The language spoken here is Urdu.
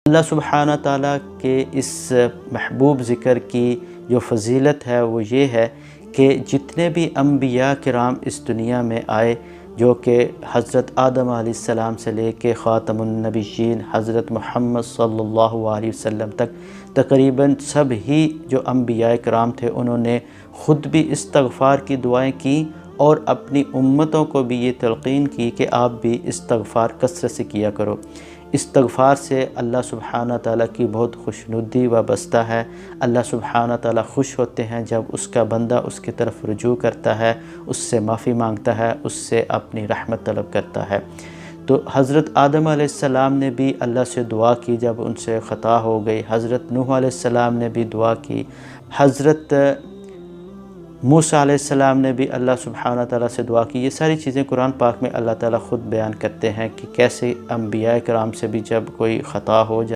اللہ سبحانہ تعالیٰ کے اس محبوب ذکر کی جو فضیلت ہے وہ یہ ہے کہ جتنے بھی انبیاء کرام اس دنیا میں آئے، جو کہ حضرت آدم علیہ السلام سے لے کے خاتم النبیین حضرت محمد صلی اللہ علیہ وسلم تک تقریباً سب ہی جو انبیاء کرام تھے انہوں نے خود بھی استغفار کی دعائیں کی اور اپنی امتوں کو بھی یہ تلقین کی کہ آپ بھی استغفار کثرت سے کیا کرو۔ استغفار سے اللہ سبحانہ تعالیٰ کی بہت خوشنودی وابستہ ہے۔ اللہ سبحانہ تعالیٰ خوش ہوتے ہیں جب اس کا بندہ اس کی طرف رجوع کرتا ہے، اس سے معافی مانگتا ہے، اس سے اپنی رحمت طلب کرتا ہے۔ تو حضرت آدم علیہ السلام نے بھی اللہ سے دعا کی جب ان سے خطا ہو گئی، حضرت نوح علیہ السلام نے بھی دعا کی، حضرت موسیٰ علیہ السلام نے بھی اللہ سبحانہ تعالیٰ سے دعا کی۔ یہ ساری چیزیں قرآن پاک میں اللہ تعالیٰ خود بیان کرتے ہیں کہ کیسے انبیاء کرام سے بھی جب کوئی خطا ہو جائے